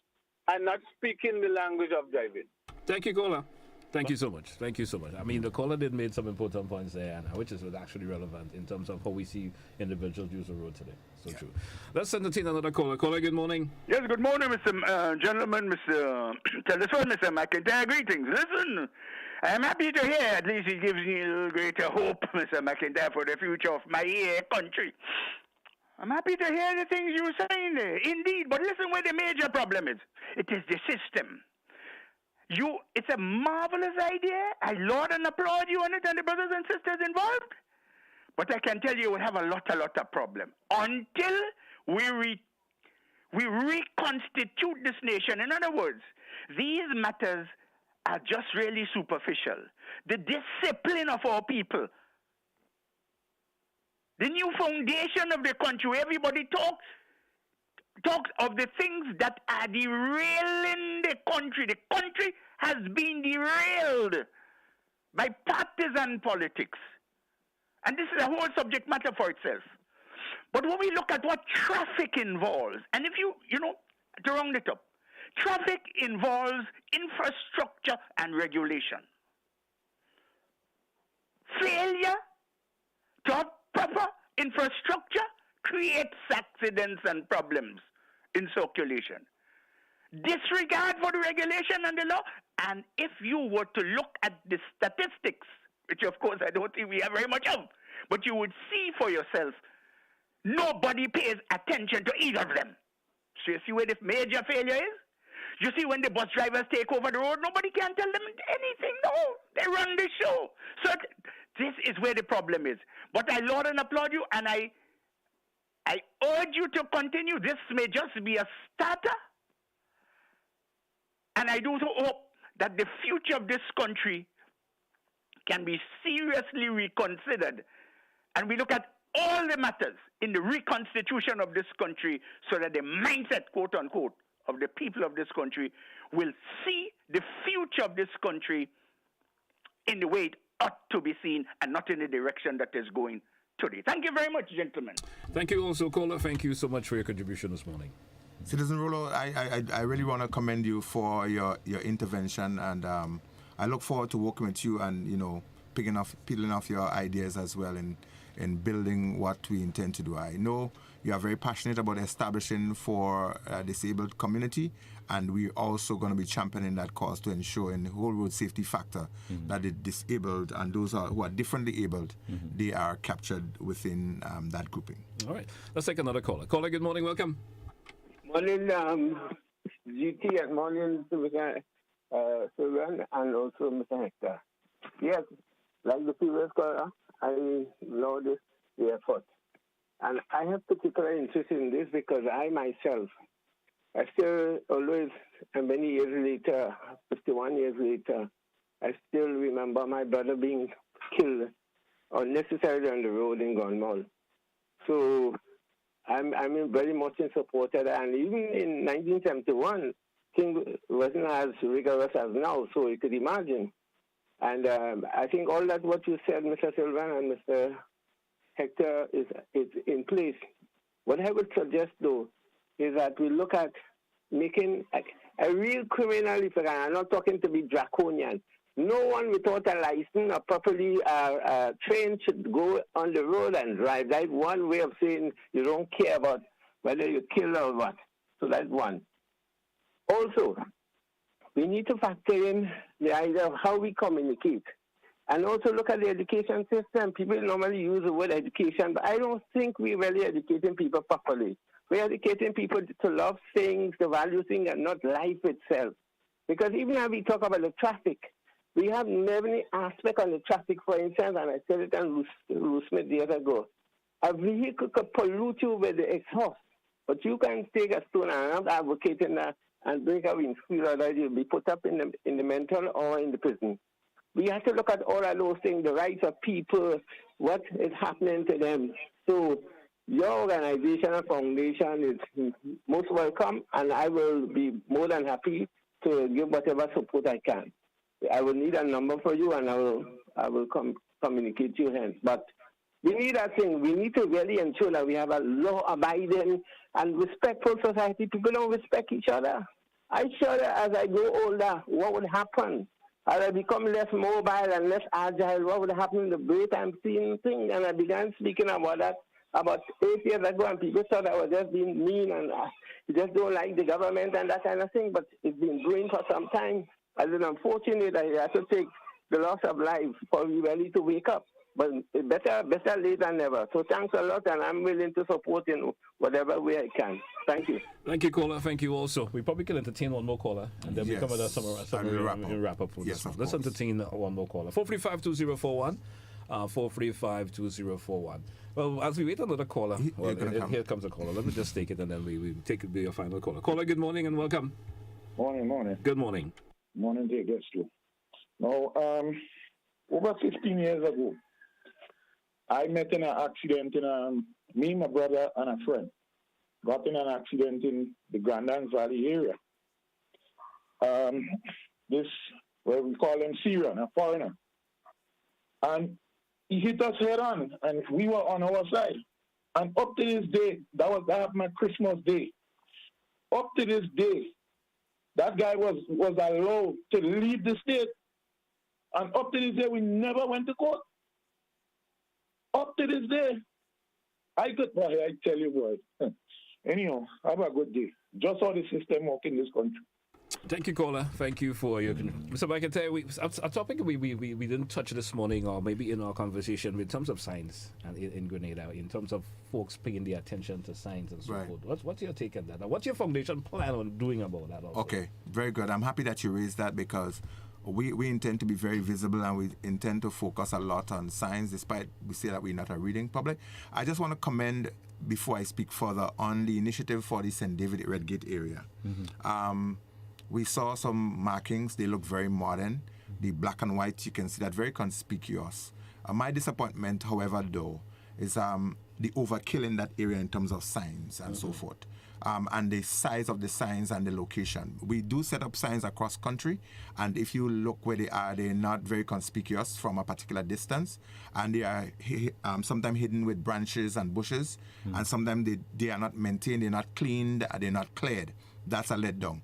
and not speaking the language of driving. Thank you, caller. Thank you so much. Thank you so much. I mean, the caller did make some important points there, which is actually relevant in terms of how we see individuals use the road today. So true. Let's entertain another caller. Caller, good morning. Yes, good morning, Mr. Gentleman, Mr. Telephone, Mr. McIntyre. Greetings. Listen, I'm happy to hear at least it gives me a little greater hope, Mr. McIntyre, for the future of my country. I'm happy to hear the things you're saying there. Indeed, but listen where the major problem is. It is the system. It's a marvelous idea. I laud and applaud you on it and the brothers and sisters involved. But I can tell you we have a lot of problem. Until we reconstitute this nation. In other words, these matters are just really superficial. The discipline of our people. The new foundation of the country. Everybody talks of the things that are derailing the country. The country has been derailed by partisan politics. And this is a whole subject matter for itself. But when we look at what traffic involves, and if you to round it up, traffic involves infrastructure and regulation. Failure to have proper infrastructure creates accidents and problems in circulation. Disregard for the regulation and the law, and if you were to look at the statistics which of course I don't think we have very much of. But you would see for yourself, nobody pays attention to either of them. So you see where the major failure is? You see when the bus drivers take over the road, nobody can tell them anything. No, they run the show. So this is where the problem is. But I laud and applaud you, and I urge you to continue. This may just be a starter. And I do hope that the future of this country can be seriously reconsidered. And we look at all the matters in the reconstitution of this country so that the mindset, quote unquote, of the people of this country will see the future of this country in the way it ought to be seen and not in the direction that is going today. Thank you very much, gentlemen. Thank you also, caller. Thank you so much for your contribution this morning. Citizen Rolo, I really want to commend you for your intervention, and I look forward to working with you and, you know, peeling off your ideas as well in building what we intend to do. I know you are very passionate about establishing for a disabled community, and we're also going to be championing that cause to ensure in the whole road safety factor that the disabled and those who are differently abled, they are captured within that grouping. All right. Let's take another caller. Caller, good morning. Welcome. Morning, GT, and morning to Mr. Sylvan and also Mr. Hector. Yes, like the previous caller, I know the effort. And I have particular interest in this because I myself, I still always, and many years later, 51 years later, I still remember my brother being killed unnecessarily on the road in Gunmall. So I'm very much in support of that. And even in 1971, things wasn't as rigorous as now, so you could imagine. And I think all that what you said, Mr. Sylvan and Mr. Hector, is in place. What I would suggest, though, is that we look at making a real criminal, if I'm not talking to be draconian. No one without a license or properly trained should go on the road and drive. That's one way of saying you don't care about whether you kill or what. So that's one. Also, we need to factor in the idea of how we communicate. And also look at the education system. People normally use the word education, but I don't think we're really educating people properly. We're educating people to love things, to value things, and not life itself. Because even when we talk about the traffic, we have many aspects on the traffic, for instance, and I said it on Ruth Smith the other ago. A vehicle could pollute you with the exhaust, but you can take a stone, and I'm not advocating that, and break a windscreen, or that you'll be put up in the mental or in the prison. We have to look at all of those things, the rights of people, what is happening to them. So your organization and foundation is most welcome, and I will be more than happy to give whatever support I can. I will need a number for you, and I will communicate to you hence. But we need that thing. We need to really ensure that we have a law-abiding and respectful society. People don't respect each other. I sure that as I grow older, what would happen? As I become less mobile and less agile, what would happen in the great I'm seeing thing? And I began speaking about that about 8 years ago, and people thought I was just being mean and just don't like the government and that kind of thing. But it's been brewing for some time. As an unfortunate, I had to take the loss of life for me really to wake up. But better late than never. So thanks a lot, and I'm willing to support in whatever way I can. Thank you. Thank you, caller. Thank you also. We probably can entertain one more caller, and then we come with a wrap up for this one. Let's entertain one more caller. 435-2041. 435-2041. Well, as we wait another caller, here comes a caller. Let me just take it, and then we take it to your final caller. Caller, good morning and welcome. Morning. Good morning. Morning, dear guest. Now, over 15 years ago, I met in an accident me, my brother, and a friend got in an accident in the Grand Anse Valley area. This, where we call him Syrian, a foreigner. And he hit us head on, and we were on our side. And up to this day, that happened on Christmas Day. Up to this day, that guy was allowed to leave the state. And up to this day, we never went to court. Up to this day, I tell you, boy. Anyhow, have a good day. Just how the system works in this country. Thank you, caller. Thank you for your. So I can tell you, a topic we didn't touch this morning, or maybe in our conversation, in terms of signs and in Grenada, in terms of folks paying the attention to signs and so forth. What's your take on that? And what's your foundation plan on doing about that? Also? Okay, very good. I'm happy that you raised that because we intend to be very visible and we intend to focus a lot on signs, despite we say that we're not a reading public. I just want to commend, before I speak further, on the initiative for the St. David Redgate area. We saw some markings. They look very modern. The black and white, you can see that, very conspicuous. My disappointment, however, though, is the overkill in that area in terms of signs and so forth. And the size of the signs and the location. We do set up signs across country, and if you look where they are, they're not very conspicuous from a particular distance, and they are sometimes hidden with branches and bushes, and sometimes they are not maintained, they're not cleaned, they're not cleared. That's a letdown.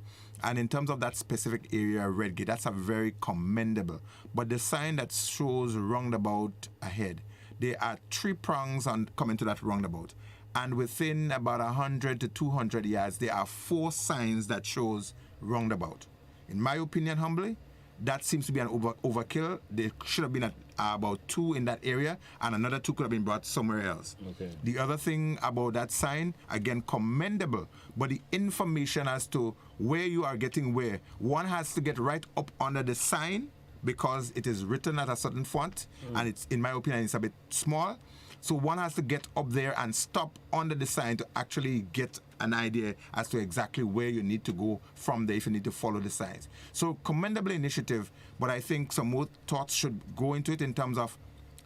And in terms of that specific area, Redgate, that's a very commendable. But the sign that shows roundabout ahead, there are 3 prongs on coming to that roundabout. And within about 100 to 200 yards, there are 4 signs that shows roundabout. In my opinion, humbly, that seems to be an overkill. There should have been about 2 in that area, and another 2 could have been brought somewhere else. Okay. The other thing about that sign, again, commendable, but the information as to where you are getting where, one has to get right up under the sign because it is written at a certain font, and it's, in my opinion, it's a bit small. So one has to get up there and stop under the sign to actually get an idea as to exactly where you need to go from there if you need to follow the signs. So commendable initiative, but I think some more thoughts should go into it in terms of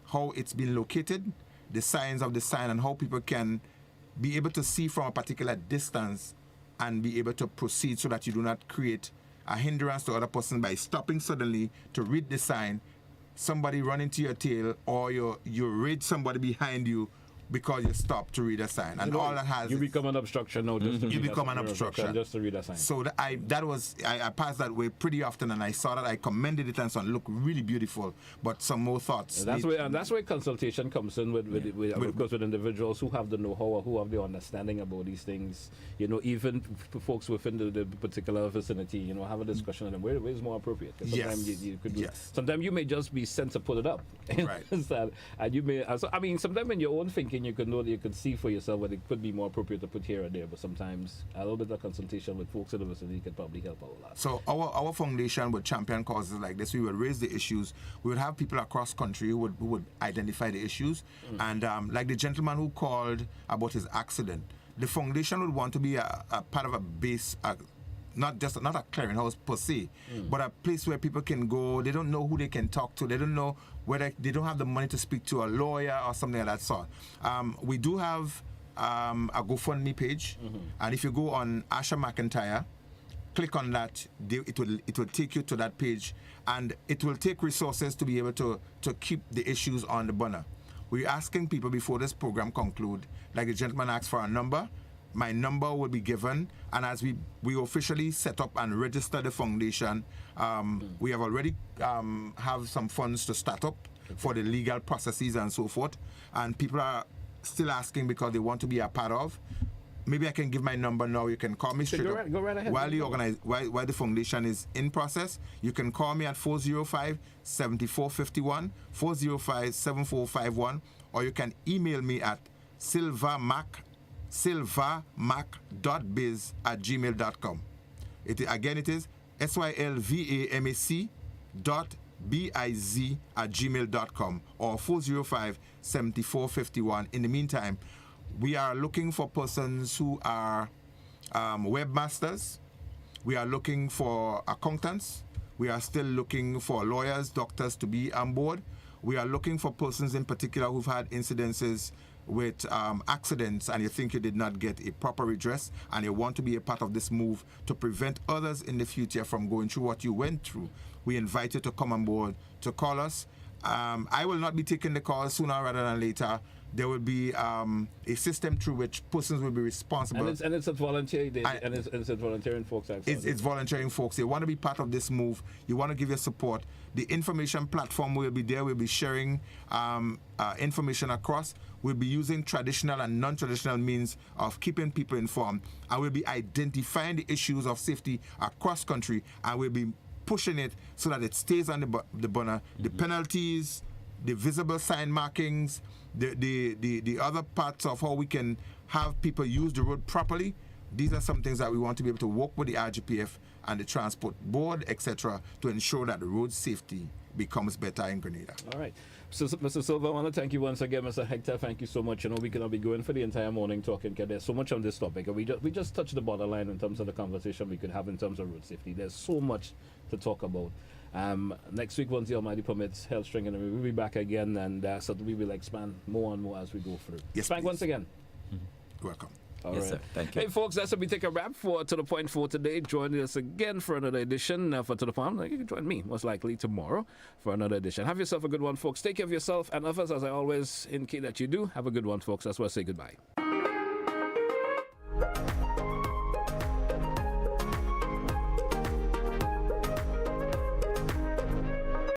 how it's been located, the signs of the sign, and how people can be able to see from a particular distance and be able to proceed so that you do not create a hindrance to other person by stopping suddenly to read the sign, somebody run into your tail, or you read somebody behind you because you stop to read a sign, and all that has you become an obstruction now. Just to you become an obstruction just to read a sign. So I passed that way pretty often, and I saw that. I commended it and so on. Look really beautiful, but some more thoughts. That's where consultation comes in with of course with individuals who have the know-how or who have the understanding about these things. You know, even folks within the particular vicinity. You know, have a discussion on them. Where is more appropriate? Sometimes you could do. Sometimes you may just be sent to put it up. Right. And you may. I mean, sometimes in your own thinking, you could know that you could see for yourself what it could be more appropriate to put here or there, but sometimes a little bit of consultation with folks in the vicinity could probably help out a lot. So our foundation would champion causes like this. We would raise the issues. We would have people across country who would identify the issues. And like the gentleman who called about his accident, the foundation would want to be a part of a base, not a clearinghouse per se, but a place where people can go. They don't know who they can talk to. They don't know whether they don't have the money to speak to a lawyer or something of that sort. We do have a GoFundMe page, and if you go on Asha McIntyre, click on that, it will take you to that page, and it will take resources to be able to keep the issues on the burner. We're asking people before this program conclude, like the gentleman asked for a number. My number will be given, and as we officially set up and register the foundation, we have already have some funds to start up for the legal processes and so forth, and people are still asking because they want to be a part of. Maybe I can give my number now. You can call me straight up. Go right ahead. While the foundation is in process, you can call me at 405-7451, 405-7451, or you can email me at sylvamac.biz@gmail.com. It is sylvamac.biz@gmail.com or 405-7451. In the meantime, we are looking for persons who are webmasters. We are looking for accountants. We are still looking for lawyers, doctors to be on board. We are looking for persons in particular who've had incidences with accidents, and you think you did not get a proper redress, and you want to be a part of this move to prevent others in the future from going through what you went through. We invite you to come on board, to call us. I will not be taking the call sooner rather than later. There will be a system through which persons will be responsible. And it's a volunteer, and it's volunteering folks. It's volunteering folks. They want to be part of this move. You want to give your support. The information platform will be there. We'll be sharing information across. We'll be using traditional and non-traditional means of keeping people informed. And we'll be identifying the issues of safety across country. And we'll be pushing it so that it stays on the burner. The penalties, the visible sign markings, the other parts of how we can have people use the road properly. These are some things that we want to be able to work with the RGPF and the Transport Board, etc., to ensure that the road safety becomes better in Grenada. All right. So, Mr. Sylvan, I want to thank you once again. Mr. Hector, thank you so much. You know, we cannot be going for the entire morning talking, because there's so much on this topic. And we just touched the borderline in terms of the conversation we could have in terms of road safety. There's so much to talk about. Next week, once the Almighty permits, health string, and we'll be back again, and so we will expand more and more as we go through. Yes, thank once again. Welcome. All yes, right. sir. Thank you. Hey, folks, that's it. We take a wrap for To The Point for today. Join us again for another edition for To The Point. You can join me, most likely, tomorrow for another edition. Have yourself a good one, folks. Take care of yourself and others, as I always indicate that you do. Have a good one, folks. That's why I say goodbye.